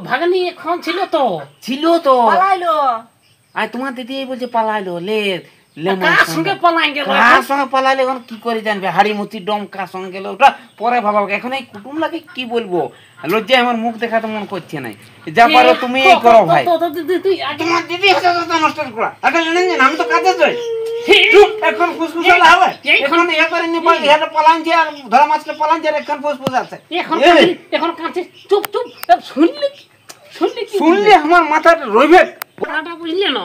ভাগ্নি এখন ছিল তো পালাইলো। আর তোমার দিদি বলছে পালাইলো লে কার সঙ্গে পালাই গেল কার সঙ্গে পালাইলে এখন কি করে জানবে হাড়ি মুতি ডম কার সঙ্গে গেল ওটা পরে ভাবা এখন এই কুটুম লাগে কি বলবো লজ্জায় আমার মুখ দেখাতে মন করছে না যা পারো তুমি এই করো ভাই তোমার দিদি নষ্ট করা আগে জানেন না আমি তো কাজে যাই এখন ফুসফুসালা হবে এখন এ করে নি বল এটা পালাঞ্জি আর ধরা মাছকে পালাঞ্জি আর এখন ফুসফুস আছে এখন কাছে চুপ চুপ শুনলে আমার মাথাটা রইবে পুরাটা বুঝলে না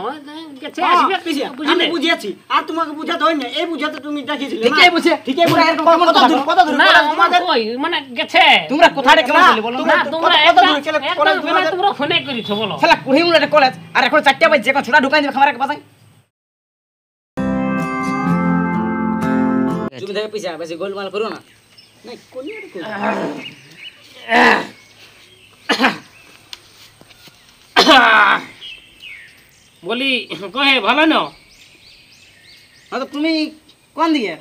গেছে হ্যাঁ, আসবে পিছিয়ে, বুঝলে আমি বুঝিয়েছি আর তোমাকে বুঝাতে হয় না এই বুঝাতে তুমি দেখিয়েছিলে না? ঠিকই বুঝে ঠিকই বুঝে এরকম কত দূর না তোমাদের ওই মানে গেছে তোমরা কোথায় কেমন বলি বলো না তোমরা কত দূর চলে কলেজ তোমরা ফোনে করিছো বলো শালা কুড়ি মিনিট কলেজ আর এখন 4টা বাজে এখন ছোটা ঢুকাই দিবে খাবার এক বাজাই তুমি দেখে পিছিয়ে বেশি গোলমাল করো না না কোনিয়ার কই বলি কহে ভালো না হ্যাঁ তো তুমি কোন দিকে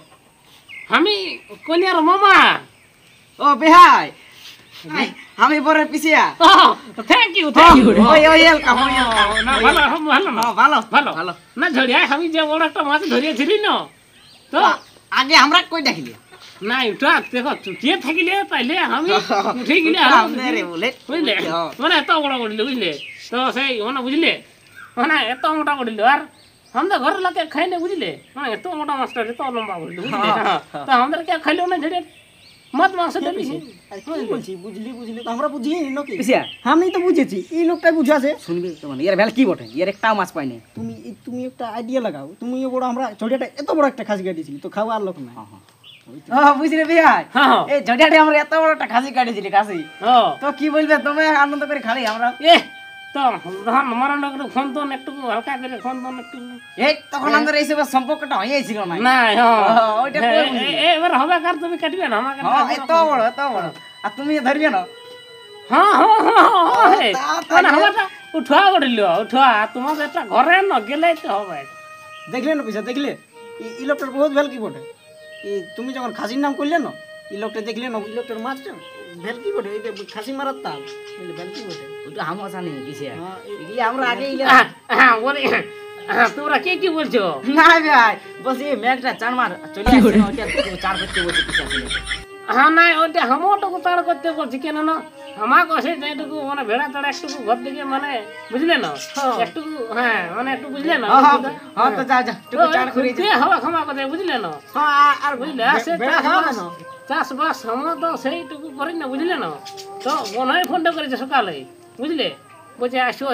আমি কনিয়ার মামা ও বেহাই আমি পরে পিছিয়া থ্যাংক ইউ ওই ওয়েলকাম না ভালো ভালো না ভালো ভালো ভালো না ঝড়িয়া আমি যে বড় একটা মাছ ধরিয়েছিলি না তো আগে আমরা কই দেখিলি না ওটা দেখো চুটিয়ে থাকিলে তাইলে আমি উঠে গেলে রে বলে বুঝলে মানে এত বড় করিলে বুঝলে তো সেই মানে বুঝলে মানে এত মোটা করিল আর আমাদের ঘরের লোকে খাই না বুঝলে মানে এত মোটা মাছটা এত লম্বা করিল বুঝলে তো আমাদের কে খাইলেও না ঝেড়ে মত মাংস দিয়েছি বলছি বুঝলি তো আমরা বুঝিয়ে নি নাকি পিছিয়া আমি তো বুঝেছি এই লোকটাই বুঝাছে শুনবি তো মানে এর ভ্যাল কি বটে এর একটা মাছ পাই না তুমি একটা আইডিয়া লাগাও তুমি বড় আমরা ছোটটা এত বড় একটা খাসি কাটিছিলি তো খাওয়ার লোক না বুঝলে ভাই হ্যাঁ এই ঝটিয়াটি আমরা এত বড় একটা খাসি কাটিছিলি খাসি ও তো কি বলবে তুমি আনন্দ করে খালি আমরা এ তো আমার ফোন তো একটু হালকা করে ফোন তো একটু এই তখন আমাদের এই সব সম্পর্কটা হয়েছিল না না ওইটা কই বুঝলি? এবার হবে কার তুমি কাটবে না আমাকে হ্যাঁ এত বড় আর তুমি ধরবে না হ্যাঁ তাহলে- আমারটা উঠা উঠল উঠা তোমাদের একটা ঘরে ন গেলে তো হবে দেখলে না পিছিয়া দেখলে এই লোকটার বহুত ভেল কি বটে তুমি যখন খাসির নাম করলে না এই লোকটা দেখলে না এই লোকটার মাছটা ভেল কি বটে এটা খাসি মারার তাল বুঝলে ভেল কি বটে ওটা আমরা জানি কিসে হ্যাঁ, এগুলি আমরা আগে বলি তোমরা কি বলছো না ভাই বলছি মেঘটা চার মার চলে আসছে না, ওইটা চার করতে বলছে কিসে আসলে হ্যাঁ না ওইটা আমারটুকু তাড় করতে বলছি কেন না আমাকে সে যেটুকু মানে ভেড়া তাড়া একটু ঘর থেকে মানে বুঝলে না একটু হ্যাঁ মানে একটু বুঝলে না হ্যাঁ তো যা একটু চার করে হওয়া ক্ষমা কথা বুঝলে না আর বুঝলে সে বেড়া খাওয়া কেন চাষবাস আমরা তো সেইটুকু করি না বুঝলে না তো মনে হয় ফোনটা করেছে সকালে বুঝলে বলছে আসো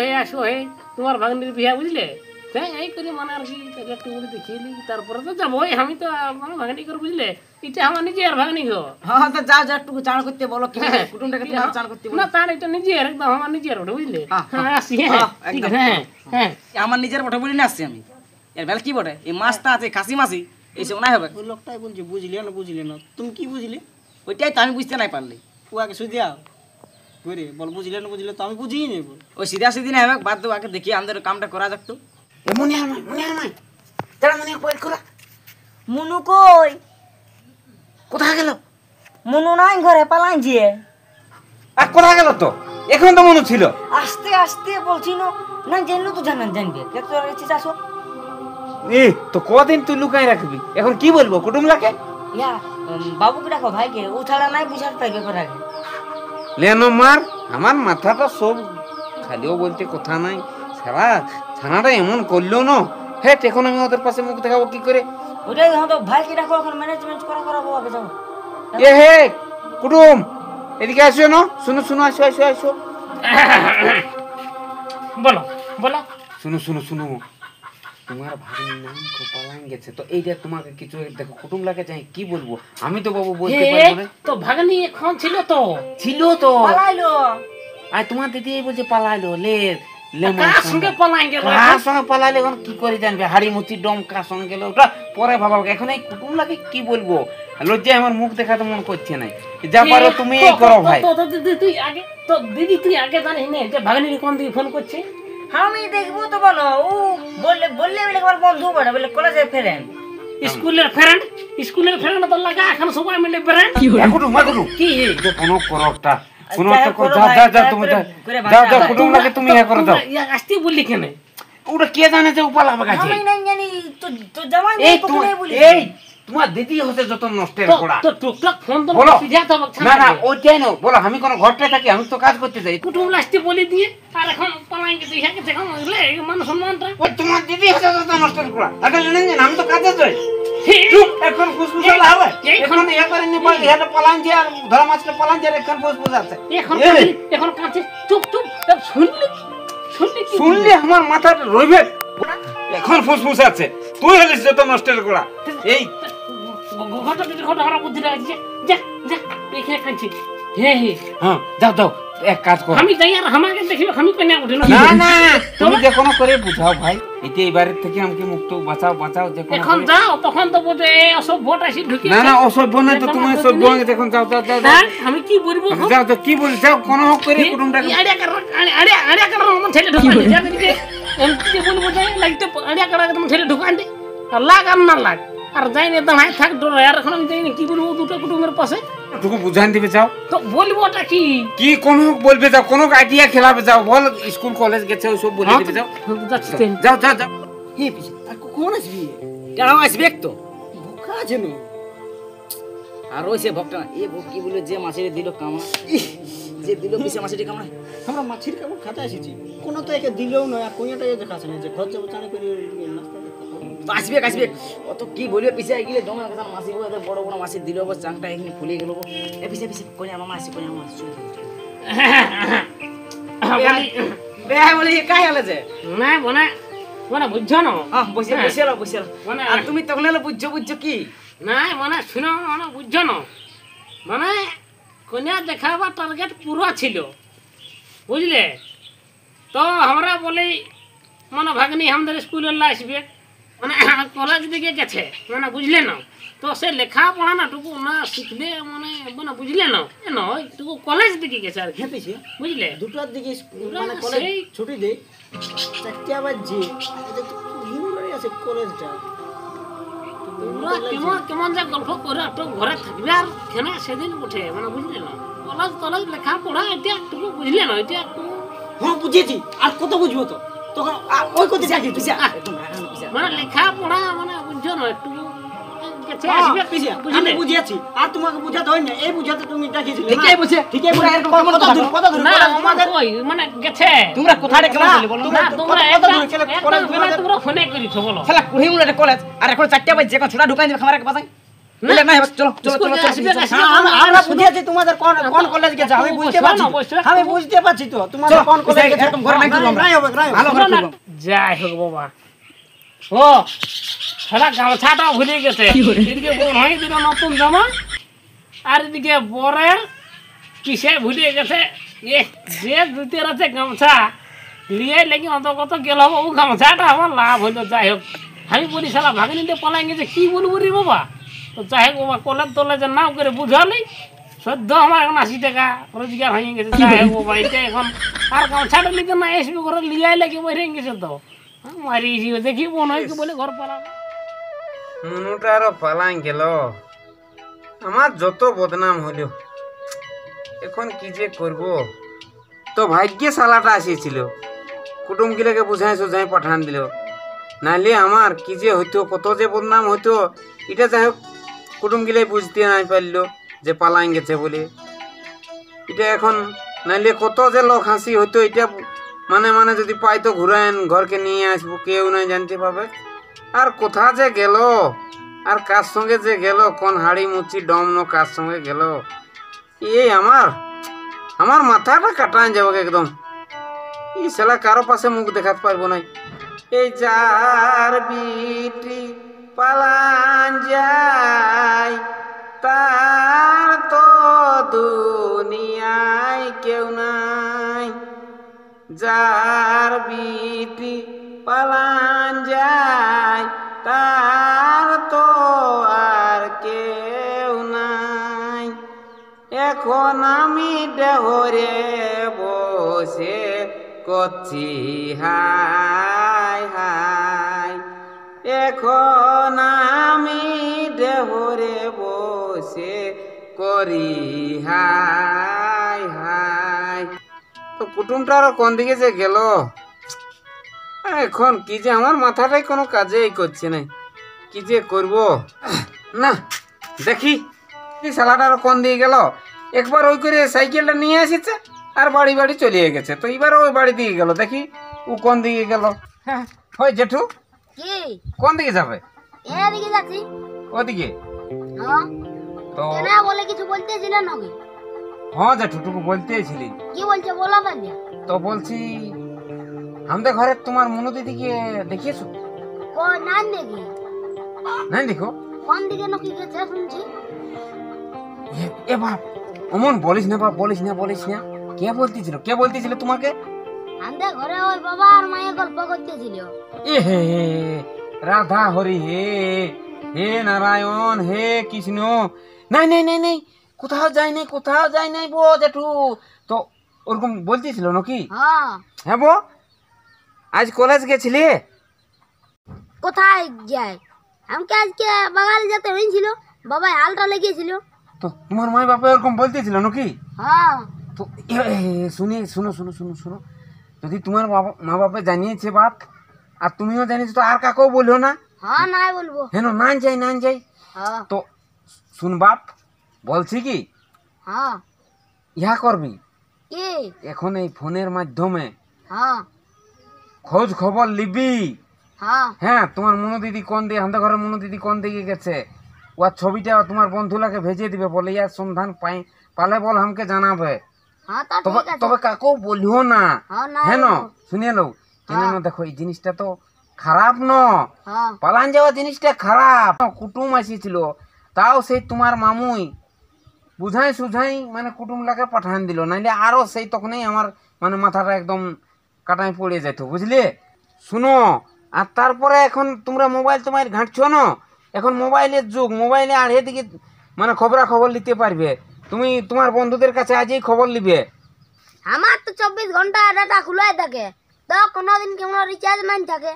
হে তোমার ভাগ্নির বিয়া বুঝলে তাই এই করে মানে আর কি একটু করে দেখিয়ে তারপরে তো যাবো আমি তো আমার ভাগ্নি করে বুঝলে এটা আমার নিজের ভাগ্নি গো হ্যাঁ তো যা একটু চার করতে বলো কি কুটুমটাকে তোমার চার করতে বলো না তার এটা নিজের একদম আমার নিজের ওটা বুঝলে হ্যাঁ আসি হ্যাঁ, ঠিক একদম। আছে হ্যাঁ আমার নিজের বটে বলি না আসছি আমি এর বেলা কি বটে এই মাছটা আছে খাসি মাছি এইসব নাই হবে ওই লোকটাই বলছে বুঝলে না তুমি কি বুঝলে ওইটাই তো আমি বুঝতে নাই পারলি ও আগে সুদিয়া করে বল বুঝলে তো আমি বুঝিয়ে নেব ওই সিধা সিধি না হবে বাদ দেবো আগে দেখি আমাদের কামটা করা যাক তো মনে হয় তারা মনে হয় করা মুনু কই কোথায় গেল মুনু নাই ঘরে পালাইছে আর কোথায় গেল তো এখন তো মনে ছিল আস্তে আস্তে বলছি না জানলো তো জানবে কে তো রেছিস আসো এ তো কদিন তুই লুকাই রাখবি এখন কি বলবো কুটুমলাকে ইয়া বাবুকে ডাকো ভাইকে ও ছাড়া নাই বুঝার পাইবে ব্যাপার আগে লেনো মার আমার মাথাটা সব খালিও বলতে কথা নাই সারা ছানাটা এমন করলো না হ্যাঁ এখন আমি ওদের পাশে মুখ দেখাবো কি করে ওটাই হয়তো ভাইকে ডাকো এখন ম্যানেজমেন্ট করাবো আগে যাও এ হে কুটুম এদিকে আসো না শুনো আসো বলো শুনো তোমার ভাগ্নির নাম পালান গেছে তো এইটা তোমাকে কিছু দেখো কুটুম লাগে চাই কি বলবো আমি তো বাবু বলতে পারবো না তো ভাগ্নি এখন ছিল তো পালাইলো আর তোমার দিদি বলছে পালাইলো লে কার সঙ্গে পালাই গেল কার সঙ্গে পালাইলে এখন কি করে জানবে হাড়ি মুতি ডম কার সঙ্গে গেল ওটা পরে ভাবা এখন এই কুটুম লাগে কি বলবো লজ্জায় আমার মুখ দেখাতে মন করছে না যা পারো তুমি এই করো ভাই দিদি তুই আগে জানিস না যে ভাগ্নির কোন দিকে ফোন করছে আমি দেখবো তো বলো ও বললে বলে একবার বন্ধু বড় বলে কলেজের ফ্রেন্ড স্কুলের ফ্রেন্ড তো লাগা এখন সবাই মিলে ফ্রেন্ড কুটুম কি কোনো করো একটা শোনো তো, যাও যাও তুমি যাও যাও কুটুম লাগে তুমি ইয়া করে দাও। ইয়া আসতে বললি কেন? ওটা কে জানে যে উপাল হবে কাছে? আমি নাই জানি তো জামাই এই নাই তোকে বলি। এই তোমার দিদি হচ্ছে যত নষ্টের কোড়া। তো টুকটাক ফোন তো বলো। সিজাতে হবে। না না ওইটাই না, বলো আমি কোন ঘরটায় থাকি, আমি তো কাজ করতে যাই। কুটুম লাস্টে বলে দিয়ে আর এখন পালাই গেছে ইহাকে এখন মান সম্মানটা ওই তোমার দিদি হচ্ছে যত নষ্টের কোড়া। আগে জানেন যে আমি তো কাজে যাই। চুপ, এখন ফুসফুসালা হবে। এখন ইয়া করে নি বল ইহাটা পালান যে আর ধরা মাছটা পালান যে এখন ফুসফুস আছে। এখন কাছে চুপ চুপ শুনলি কি? শুনলে আমার মাথাটা রইবে। এখন ফুসফুস আছে, তুই হলিস যত নষ্টের কোড়া। এই ঘটা আমরা বুদ্ধি লাগছে। যা যা এখানে খাচ্ছি। হে হ্যাঁ যাও যাও, এক কাজ করো। আমি যাই আর আমাকে দেখিব আমি কেনে উঠে না। না না তুমি যে কোনো করে বুঝাও ভাই, এতে এবারের থেকে আমাকে মুক্ত বাঁচাও বাঁচাও যে কোনো এখন করে। যাও তখন তো বলতে সব ভোট আসি ঢুকে। না না অসভ্য নয় তো, তুমি সভ্য হয়ে এখন যাও যাও যাও যাও। আমি কি বলবো? যাও তো কি বলি, যাও কোনো হোক করে কুটুমটাকে। আড়িয়া কর আমার ছেলে ঢুকান দে। যাবে এমনি বলবো যাই লাগতে আড়িয়া কর একদম ছেলে ঢুকান দে। আর লাগ আর না লাগ আর যাই না দাঁড়ায় থাক ডর। আর এখন আমি যাই না কি বলবো দুটো কুটুমের পাশে তোকে বুঝান দিবে যাও। তো বলবোটা কি? কি কোন হোক বলবে যাও, কোনো আইডিয়া খেলাবে যাও, বল স্কুল কলেজ গেছে ওই সব বলে দিবে যাও। যাচ্ছি যাও যাও যাও। হে পিছে আর কখন আসবি? কেন আসবে তো বোকা আছে না? আর ওই সে ভক্ত না এ ভোগ কি বলে যে মাছের দিল কামা, যে দিল পিছে মাছের কামড়া। আমরা মাছির কামড় খাতে এসেছি, কোনো তো একে দিলেও নয়। আর কোয়াটা যে খাচ্ছে না, যে ঘর যাবো চানে করে নাস্তা তো আসবে আসবে অত কি বলবে পিছে গেলে জমা কথা মাছি বলে বড় বড় মাছের দিল বস চাংটা এখানে ফুলে গেল। এ পিছে পিছে কোনে আমার মাছি কোনে আমার মাছি বেহাই বলে কাই হলে যে না মানে মানে বুঝছো না? হ্যাঁ বসে বসে বসে মানে আর তুমি তখন হলে বুঝছো বুঝছো কি না মানে শুনো মানে বুঝছো না মানে কন্যা দেখাবার টার্গেট পুরো ছিল বুঝলে। তো আমরা বলি মানে ভাগ্নি আমাদের স্কুলের আসবে মানে কলেজ দিকে গেছে মানে বুঝলে না। তো সে লেখাপড়া না টুকু না শিখলে মানে মানে বুঝলে না টুকু কলেজ দিকে গেছে আর কি হ্যাঁ পিছে বুঝলে। দুটোর দিকে মানে না, কলেজ সেই- ছুটি দেয়, 4টা বাজে। এটা তো ঘুম করে আছে কলেজটা। তোমরা কেমন কেমন যা গল্প করে একটু ঘরে থাকবে আর কেন সেদিন উঠে মানে বুঝলে না। কলেজ টলেজ লেখাপড়া এটা একটু বুঝলে না, এটা একটু হ্যাঁ বুঝেছি, আর কত বুঝবো তো তখন ওই কথা চাকরি পিছে একদম রাখানো পিছে মানে লেখাপড়া মানে বুঝছো না একটু গেছে হ্যাঁ, আসবে পিছে আমি বুঝলে। বুঝিয়েছি, আর তোমাকে বুঝাতে হয় না। এই বুঝাতে তুমি দেখিয়েছিলে না? ঠিকই বুঝে ঠিকই বুঝে। কত দূর না কলেজ আমাদের তোমাদের? ওই মানে গেছে তোমরা কোথায় কেমন বলে বলো না তোমরা কত দূর ছেলে কলেজ তোমাদের? তোমরা ফোনে করিছো বলো শালা কুড়ি মিনিট কলেজ আর এখন 4টা বাজে এখন ছোটা ঢুকাই দিবে খামারে বাজাই না না চলো চলো স্কুল চলো আসবে, আসবে। হ্যাঁ, আমরা বুঝিয়েছি তোমাদের কোন কোন কলেজ গেছে। আমি বুঝতে পারছি, আমি বুঝতে পারছি তো তোমাদের চলো, কোন কলেজ গেছে। একদম ঘরে নাই করবো আমরা। নাই হবে, নাই হবে। ভালো করে করবো। যাই হোক বাবা ও সারা গামছাটা ভুলে গেছে। এদিকে বউ ভাঙি দিল নতুন জামা আর এদিকে বরের পিছে ভুলে গেছে এ যে জুতের আছে গামছা লিয়ে লেগে অন্তর্গত গেল ও গামছাটা আমার লাভ হইলো। যাই হোক আমি বলি সারা ভাগনিতে পলাই গেছে কি বলবো রে বাবা। তো যাই হোক বাবা কলেজ টলেজের নাম করে বুঝালি সদ্য আমার এখন 80 টাকা রোজগার হয়ে গেছে। যাই হোক বাবা এটা এখন আর গামছাটা লিখে না এসবি ঘরে লিয়াই লাগে বসে গেছে তো মারিয়েছি দেখি মনে হয় কি বলে ঘর পালাবে। মনুটা আরো পালান গেল, আমার যত বদনাম হইল এখন কি যে করব। তো ভাগ্যে সালাটা আসিয়েছিল, কুটুম গিলাকে বুঝাই সুঝাই পাঠান দিল, নাইলে আমার কি যে হইতো, কত যে বদনাম হইতো। এটা যাই হোক কুটুম গিলাই বুঝতে নাই পারলো যে পালান গেছে বলে। এটা এখন নাইলে কত যে লোক হাসি হইতো। এটা মানে মানে যদি পাইতো ঘুরাইন ঘরকে নিয়ে আসবো, কেউ নাই জানতে পাবে। আর কোথা যে গেল আর কার সঙ্গে যে গেল, কোন হাড়ি মুচি ডমনো কার সঙ্গে গেল, এই আমার আমার মাথাটা কাটান যাবো একদম। এই শালা কারো পাশে মুখ দেখাতে পারবো না। এই যার বিটি পালান যায় তার তো দুনিয়ায় কেউ নাই। যার বিটি পালান যায় তার তো আর কেউ নাই। এখন আমি ডহরে বসে করছি হাই হাই। এখন আমি ডহরে বসে করি হাই হাই। তো কুটুমটা আর কোন দিকে যে গেল এখন, কি যে আমার মাথাটাই কোনো কাজেই করছে না, কি যে করব না। দেখি এই শালাটা আর কোন দিকে গেল। একবার ওই করে সাইকেলটা নিয়ে এসেছে আর বাড়ি বাড়ি চলে গেছে, তো এবার ওই বাড়ি দিকে গেল, দেখি ও কোন দিকে গেল। হ্যাঁ হয় জেঠু, কি কোন দিকে যাবে? এদিকে যাচ্ছি। ওদিকে? হ্যাঁ তো কেন বলে কিছু বলতেছিল নাকি? হ্যাঁ জেঠুটুকু বলতেছিলি। কি বলছে বলো তাহলে। তো বলছি আমাদের ঘরে তোমার মনু দিদিকে দেখিয়েছো? কই না দেখি। নাই দেখো। কোন দিকে নাকি গেছে শুনছি। এ বাপ, অমন বলিস না বাপ, বলিস না বলিস না। কে বলতেছিল তোমাকে? আমাদের ঘরে ওই বাবা আর মায়ের গল্প করতেছিল। এ হে হে, রাধা হরি হে, হে নারায়ণ, হে কৃষ্ণ। নাই নাই নাই নাই, কোথাও যাই নাই বো জেঠু। তো ওরকম বলতেছিল নাকি? হ্যাঁ। হ্যাঁ বো, আজ কলেজ গেছিলি? কোথায় যাই? আমাকে আজকে বাগালে যেতে হয়েছিল, বাবা হালটা লেগেছিল। তো তোমার মা বাবা এরকম বলতেছিল নাকি? হ্যাঁ। তো শুনো, যদি তোমার মা বাবা জানিয়েছে বাপ আর তুমিও জানিয়েছো, তো আর কাকেও বললো না? হ্যাঁ নাই বলবো। হেন না যাই। হ্যাঁ। তো শুন বাপ, বলছি কি হ্যাঁ। ইহা করবি, কি? এখন এই ফোনের মাধ্যমে হ্যাঁ। খোঁজ খবর লিবি। হ্যাঁ। হ্যাঁ, তোমার মনু দিদি কোন দিকে, আমাদের ঘরের মনু দিদি কোন দিকে গেছে, ওর ছবিটা তোমার বন্ধুলাকে ভেজে দিবে, বলে ইয়ার সন্ধান পালে বল আমাকে জানাবে। হ্যাঁ তা তবে ঠিক আছে। তবে কাকেও বলিও না। হ্যাঁ না হেন বলবো। শুনিয়ে লো, কেন দেখো এই জিনিসটা তো খারাপ ন, হ্যাঁ। পালান যাওয়া জিনিসটা খারাপ। কুটুম আসিছিল, তাও সেই তোমার মামুই বুঝাই সুঝাই মানে কুটুমটাকে পাঠান দিল, নাইলে আরো সেই তখনই আমার মানে মাথাটা একদম কাটায় পড়ে যেত, বুঝলে? শুনো, আর তারপরে এখন তোমরা মোবাইল তোমার ঘাঁটছো না, এখন মোবাইলের যুগ, মোবাইলে আর এদিকে মানে খবরাখবর নিতে পারবে। তুমি তোমার বন্ধুদের কাছে আজই খবর নিবে। আমার তো 24 ঘন্টা ডাটা খোলাই থাকে, তো কোনোদিন কেমন রিচার্জ নাই থাকে।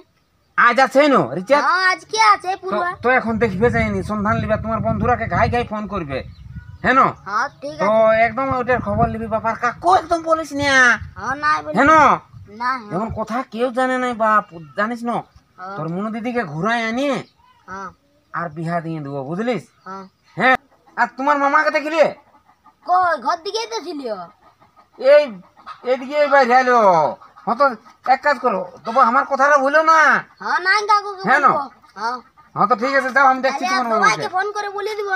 আজ আছে না রিচার্জ? হ্যাঁ আজকে আছে পুরো। তো এখন দেখবে যায়নি, সন্ধান লিবে, তোমার বন্ধুরাকে ঘাই ফোন করবে। হ্যাঁ হ্যাঁ ঠিক তো আছে। একদম ওইটার খবর নিবি বাপার, কাকু একদম বলিস না। হ্যাঁ নাই বলবো। হ্যাঁ না। যেমন কথা কেউ জানে নাই বাপ, জানিস না? হ্যাঁ। তোর মনু দিদিকে ঘুরাই আনিয়ে হ্যাঁ। আর বিহা দিয়ে দেবো, বুঝলিস? হ্যাঁ। হ্যাঁ, আর তোমার মামাকে দেখলি? কই ঘর দিকেই তো ছিল। এইদিকে বাইরে এলো। হতো এক কাজ করো, তবু আমার কথাটা ভুলো না। হ্যাঁ নাই কাকু হ্যাঁ না? বলবো। হ্যাঁ। হ্যাঁ তো ঠিক আছে, যাও, আমি দেখছি তাহলে তোমার মামাকে। সবাইকে ফোন করে বলে দিব।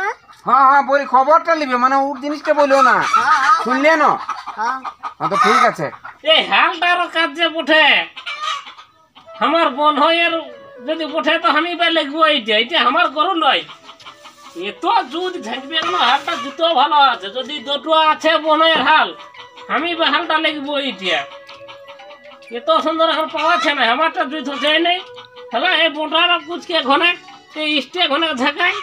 হ্যাঁ। হ্যাঁ বলি, খবরটা নিবে, মানে ওর জিনিসটা বললো না, হ্যাঁ। হ্যাঁ। শুনলে না? হ্যাঁ। হ্যাঁ তো ঠিক আছে। এই হালটারও কাজ যে উঠে আমার বোন হয়ের যদি উঠে তো আমি বা লিখবো এইটা আমার গরু নয়। এত দুধ ঝাঁকবে কেন, হালটা জুতো ভালো আছে, যদি দুটো আছে বোনের হাল, আমি বা হালটা লিখবো এইটা। এত সুন্দর এখন পাওয়াছে না, আমারটা দুধ যায় নাই। হ্যালো এই বোনটার কুচকে ঘনে এই স্টে ঘনে ঝাঁকাই,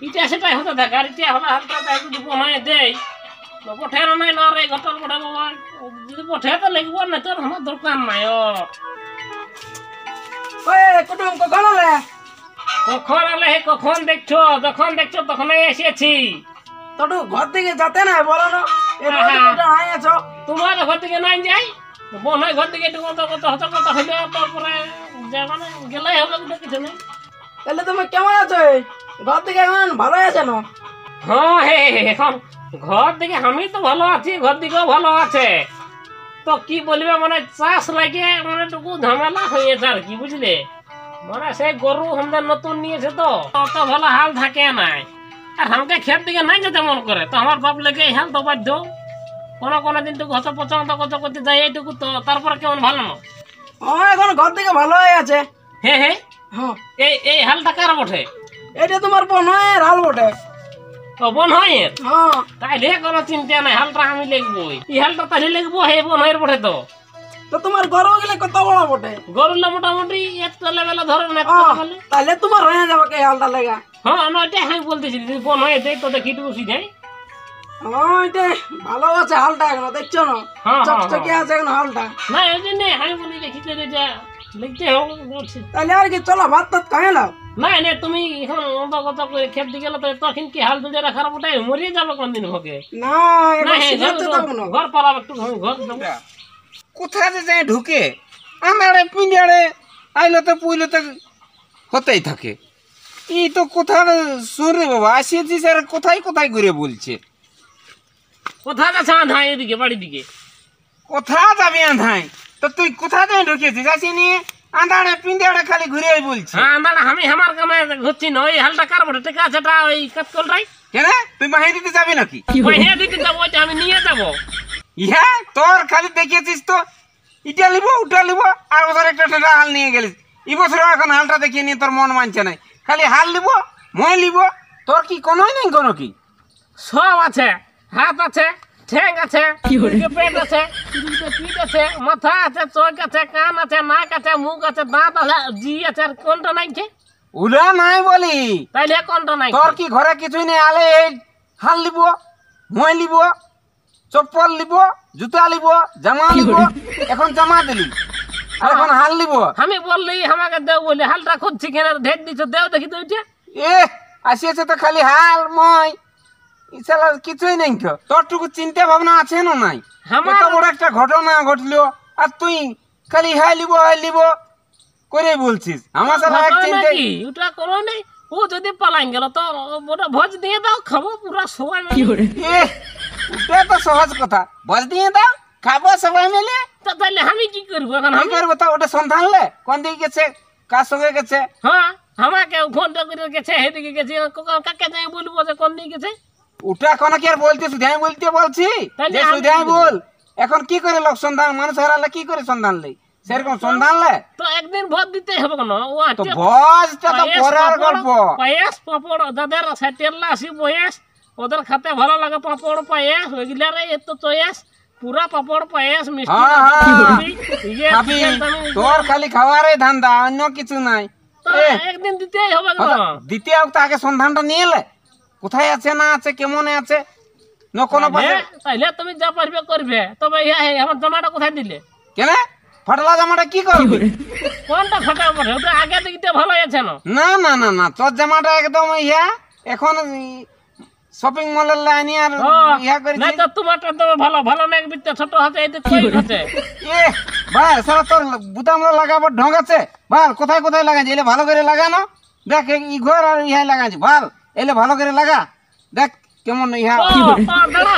এটা সেটাই হতে থাকে। আর এটা হলো হালটা যদি বোন হয়ে দেয় তো পঠে নাই, না রে ঘটল পঠে বাবা, যদি পঠে তো লিখবো না, তোর আমার দরকার নাই। কুটুম কখন হলে? কখন আলে কখন দেখছো, যখন দেখছো তখনই এসেছি। তোটু ঘর থেকে যেতে নাই বলো না? তোমার ঘর থেকে নাই যাই, বোন হয় ঘর থেকে একটু কথা হইলে তারপরে মানে গেলাই হবে, ওটা কিছু নেই। তাহলে তুমি কেমন আছো? ঘর থেকে এখন ভালো আছে না? হ্যাঁ হে এখন ঘর থেকে আমি তো ভালো আছি, ঘর দিকেও ভালো আছে। তো কি বলবে মানে চাষ লাগে মানে টুকু ঝামেলা হয়েছে আর কি, বুঝলে? মানে সেই গরু আমাদের নতুন নিয়েছে, তো অত ভালো হাল থাকে নাই। আর আমাকে ক্ষেত দিকে নাই যেতে মন করে, তো আমার বাপ লেগে এই হাল তো বাধ্য। কোনো দিন টুকু হত পছন্দ করতে যাই এইটুকু, তো তারপরে কেমন ভালো না? এখন ঘর থেকে ভালো হয়ে আছে। হ্যাঁ হ্যাঁ, হ্যাঁ এই হালটা কার বটে? এটা তোমার বোন হয় হাল বটে। ও বোন হয়? হ্যাঁ তাইলে কোনো চিন্তা নাই, হালটা আমি লিখবই। এই হালটা তাহলে লিখবো, হে বোন হয়ের বটে। তো তোমার গরু গেলে কত বড় বটে? গরুলা মোটামুটি একটা লেভেলে ধরেন, তাহলে তোমার হয়ে যাবে কে হালটা লেগা। হ্যাঁ না, এটাই আমি বলতেছি, যদি বোন হয়ে দেয় তো দেখি টুকু যাই। এটা ভালো আছে হালটা, এখনো দেখছো না? চকচকে আছে এখন হালটা। না এই জন্য আমি বলি দেখি যে এটা লিখতে হবে। তাহলে আর কি, চলো ভাত টাত খাই নাও। না না, তুমি এখন কথা করে খেত দিয়ে গেলে তো তখন কি হাল দুজে রাখার ওটাই মরিয়ে যাবে কোনদিন হোকে। না ঘর পালাবে একটু, ঘর কোথায় যে যায় ঢুকে আন্ধারে পিঁড়ে আইলে তো পুইলে তো হতেই থাকে। এই তো কোথায় শুনে বাবা আসিয়েছিস আর কোথায় কোথায় ঘুরে বলছে। কোথায় যাচ্ছে আমার ধান এদিকে বাড়ির দিকে? কোথায় যাবি আন্ধাই? তো তুই কোথায় যায় ঢুকেছিস আসিনি? আন্ধারে পিঁড়ে খালি ঘুরে বলছে। হ্যাঁ দাঁড়া, আমি আমার কামে ঘুরছি না। ওই হালটা কার বটে টেকা আছে ওই কাতকলটাই। কেন তুই মাহি দিতে যাবি নাকি? পয়সা দিতে যাবো, ওইটা আমি নিয়ে যাবো। ইহা তোর খালি দেখিয়েছিস তো ইটা লিব উঠা লিব আর বছর একটা ঠেটা হাল নিয়ে গেলিস। এই বছর এখন হালটা দেখিয়ে নিয়ে তোর মন মানছে নাই, খালি হাল লিব মই লিব। তোর কি কোনোই নেই কোনো কি? সব আছে, হাত আছে, ঠ্যাং আছে, পেট আছে, পিঠ আছে, মাথা আছে, চোখ আছে, কান আছে, নাক আছে, মুখ আছে, দাঁত আছে, জি আছে, আর কোনটা নাই? উড়া নাই বলি তাইলে কোনটা নাই? তোর কি ঘরে কিছুই নেই? আলে এই হাল লিব, মই লিব, চপ্পল লিব, জুতা লিব, জামা লিব। এখন জামা দিলি আর এখন হাল লিব। আমি বললি আমাকে দেও বলে হালটা খুঁজছি কেন? ঢেক দিছ, দেও দেখি তো ওইটা। এ আসিয়েছে তো খালি হাল মই, ইসালা কিছুই নেই। তো তোরটুকু চিন্তা ভাবনা আছে না নাই? আমার- এত বড় একটা ঘটনা ঘটলো আর তুই খালি হাই লিব করে বলছিস। আমার সাথে এক ঘটনা চিন্তা কি? ওটা করো নেই। ও যদি পালাইন গেল তো ওটা ভোজ দিয়ে দাও, খাবো পুরা সবাই মিলে। এ ওটা তো সহজ কথা, বল দিয়ে দাও খাবো সবাই মিলে। তো তাইলে আমি কি করবো এখন? কি আমি করবো তা? ওটা সন্ধান লে কোন দিকে গেছে, কার সঙ্গে গেছে? হ্যাঁ আমাকে ফোনটা করে গেছে, হেদিকে গেছে, কাকে যাই বলবো যে কোন দিকে গেছে? ওটা কোন কি আর বলতে সুধাই বলতে বলছি তাহলে যে আমি সুধাই কি বল। এখন কি করে লোক সন্ধান, মানুষ হারালে কি করে সন্ধান লে? সেরকম সন্ধান লে তো একদিন ভোট দিতে হবে কেন? ও তো আছে বসটা তো পায়েস, পরের পাঁপড়, গল্প। পায়েস পাপড় যাদের সাইটেল্লা আসি বয়েস, ওদের খাতে ভালো লাগে পাপড় পায়েস, ওইগুলারে এত চয়েস। পুরা পাপড় পায়েস মিষ্টি হ্যাঁ, হ্যাঁ। ইয়ে খাবি চিকেন চাউমিন। তোর খালি খাওয়ারে ধান্দা, অন্য কিছু নাই। তো এ, একদিন দিতেই হবে কেন? দ্বিতীয় আগে সন্ধানটা নিয়ে এলে কোথায় আছে না আছে কেমন আছে ন কোনো পাশে। হ্যাঁ, তাইলে তুমি যা পারবে করবে। তবে আমার জামাটা কোথায় দিলে? কেন ফাটলা জামাটা কি করবি? কোনটা ফাটা পড়ে? ওটা আগে দিকটা ভালো আছে না? না না না না, তোর জামাটা একদম ইয়া এখন শপিং মলের লাইনে আর ইয়া করেছি। না তো তোমারটা তো ভালো ভালো না, বিটটা ছোট হাতে এটা কই আছে? এ ভাই সারা তোর বুতামরা লাগাবার ঢং আছে? ভাল কোথায় কোথায় লাগাইছি এলে ভালো করে লাগানো। দেখ ই ঘর আর ইহা লাগাইছি ভাল, এলে ভালো করে লাগা। দেখ কেমন ইহা দাঁড়া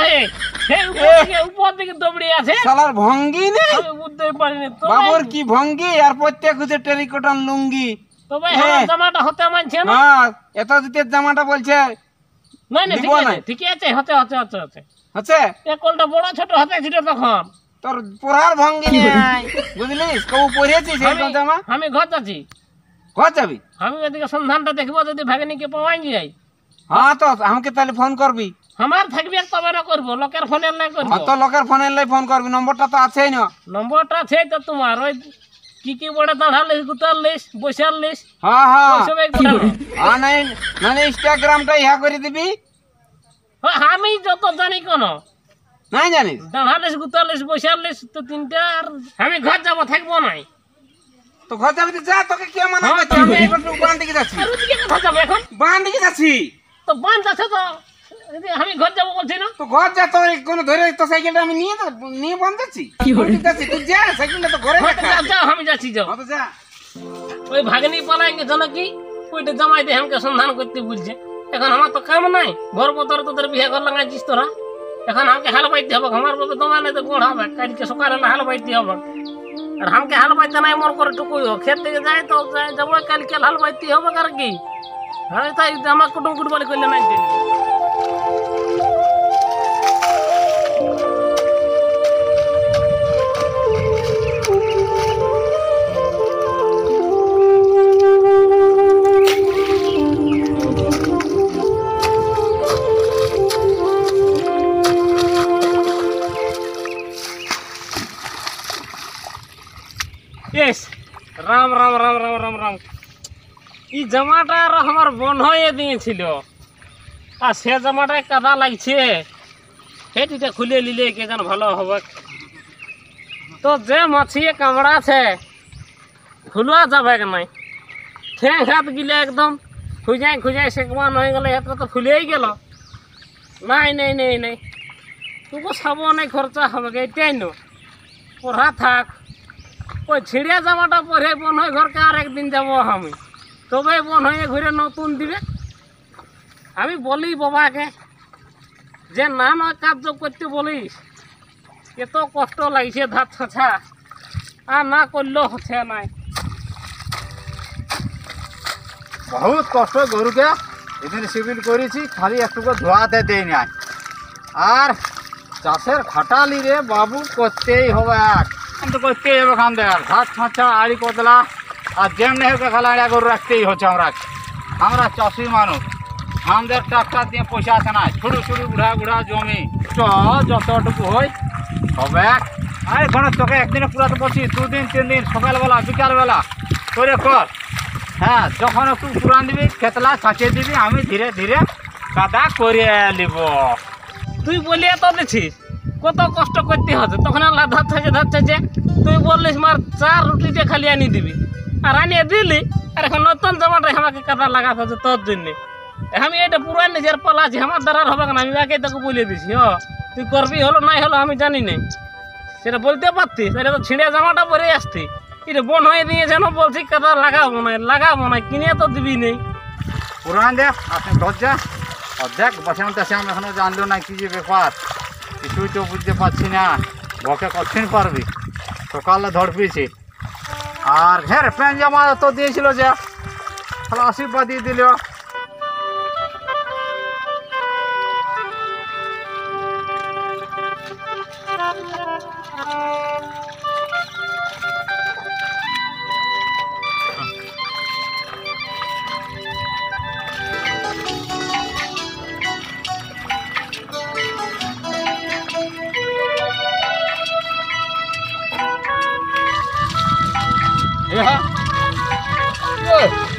উপর দিকে দৌড়ে আছে। সালার ভঙ্গি নেই। আমি বুঝতে পারিনি। বাবুর কি ভঙ্গি আর প্রত্যেক হচ্ছে টেরিকটন লুঙ্গি। তবে আমার জামাটা হতে মানছে না। হ্যাঁ এত দিতে জামাটা বলছে না না, দিব না। ঠিকই আছে, হতে হতে হতে হতে হচ্ছে এ কলটা বড় ছোট হাতে ছিল তখন। তোর পড়ার ভঙ্গি নেই বুঝলিস? কবু পড়েছিস এরকম জামা? আমি ঘর যাচ্ছি। ঘর যাবি? আমি এদিকে সন্ধানটা দেখবো, যদি ভাগিনীকে পাওয়াই যাই। হ্যাঁ তো আমাকে তাহলে ফোন করবি। আমার থাকবে তবে না করবো, লোকের ফোনের নাই করবো। অত লোকের ফোনের লাই ফোন করবি, নম্বরটা তো আছেই না। নম্বরটা আছে তো তোমার, ওই কি বড় দাঁড়ালিস, গুতালিস, বসালিস, হ্যাঁ হ্যাঁ ওইসব একটু। আর নাই মানে ইনস্টাগ্রামটা ইহা করে দিবি। আমি যত জানি কোন নাই জানিস? দাঁড়ালিস, গুতালিস, বসালিস তো তিনটা। আর আমি ঘর যাবো, থাকবো নাই। তো ঘর যাবি তো যা, তোকে কে মানা হ্যাঁ, করছে? আমি একটু বান দিকে যাচ্ছি। আর ওদিকে কোথায় যাবো এখন? বান দিকে যাচ্ছি। তো বান্ধ আছে তো, আমি ঘর যাবো বলছি না। তো ঘর যা, তোর কোনো ধরে তো সাইকেলটা আমি নিয়ে বান যাচ্ছি। যাচ্ছি তুই যা, সাইকেলটা তো ঘরে রাখা যাও, আছে। যাও, আমি যাচ্ছি, যাও। হ্যাঁ তো যা। ওই ভাগনি পালাই গেছে নাকি, ওইটা জামাই দিয়ে আমাকে সন্ধান করতে বলছে। এখন আমার তো কাম নাই, ঘর বদর তোদের বিয়ে ঘর লাগাইছিস তোরা। এখন আমাকে হাল পাইতে হবে, আমার বাবা জমা নেই তো গোড় হবে, কালকে সকালে হাল পাইতে হবে। আর আমাকে হাল পাইতে নাই মোর করে টুকুই হোক, খেত থেকে যায় তো যাবো, কালকে হাল পাইতে হবে। আর কি হ্যাঁ, তাই আমার কুটুম কুটবালি করলে নাই। ইস, রাম রাম রাম রাম রাম রাম। এই জামাটা আর আমার বোন হয়ে দিয়েছিল, আর সে জামাটায় কাদা লাগছে। সেটা খুলে নিলে কে যেন ভালো হবে। তো যে মাছিয়ে কামড়াছে খুলুয়া যাবে নাই, ঠ্যাং হাত গিলে একদম খুঁজাই সেকমান হয়ে গেলে, এটা তো ফুলেই গেল। নাই নাই নাই নাই, তোকে সাবনে খরচা হবে, এটাই নো। পড়া থাক, ওই ছিঁড়িয়া জামাটা পরে বোন হয় ঘরকে আর একদিন যাবো আমি, তবে বোন হয়ে ঘুরে নতুন দিবে। আমি বলি বাবাকে যে না না কার্য করতে বলিস, এত কষ্ট লাগছে ধার ছাছা, আর না করলেও হচ্ছে নাই। বহুত কষ্ট গরুকে এখানে সিভিল করেছি, খালি একটু ধোয়াতে দেই নাই। আর চাষের খাটালি রে বাবু করতেই হবে, তো করতেই হবে। খান দেখ ধার ছাঁচা আড়ি কতলা, আর যেমনি হোক খালা গরু রাখতেই হচ্ছে। আমরা চাষি মানুষ, আমাদের ট্রাক্টর দিয়ে পয়সা আছে না, ছোটো ছোটো বুড়া বুড়া জমি যতটুকু হয় হবে। আর এখানে তোকে একদিনে পুরাতে বলছি, 2 দিন 3 দিন সকালবেলা বিকালবেলা করে কর। হ্যাঁ, যখন একটু পুরান দিবি খেতলা ছাঁচিয়ে দিবি, আমি ধীরে ধীরে কাদা করে নিব। তুই বলিয়া তো দিছিস কত কষ্ট করতে হচ্ছে, তখন আল্লাহ ধাচ্ছে তুই বললিস মার 4 রুটিতে খালি আনি দিবি, আর আনিয়ে দিলি। আর এখন নতুন জামাটাই আমাকে কাদা লাগাতে হচ্ছে তোর জন্যে। আমি এটা পুরান নিজের পালা আছি, আমার দ্বারা হবে না। আমি আগে তোকে বলে দিছি, তুই করবি হলো নাই হলো আমি জানি না, সেটা বলতে পারতিস। এটা তো ছিঁড়ে জামাটা পরে আসতি, এটা বোন হয়ে দিয়ে যেন বলছি কাদা লাগাবো না কিনে তো দিবি নেই। পুরান দেখ আপনি দরজা আর দেখ বসানো চাষে আমি এখনো জানলো না কি যে ব্যাপার, কিছুই তো বুঝতে পারছি না। বকে কঠিন পারবি, সকালে ধর পেয়েছি। আর হ্যাঁ প্যান্ট জামা তো দিয়েছিল যে, তাহলে আশীর্বাদ দিয়ে দিল। Yeah.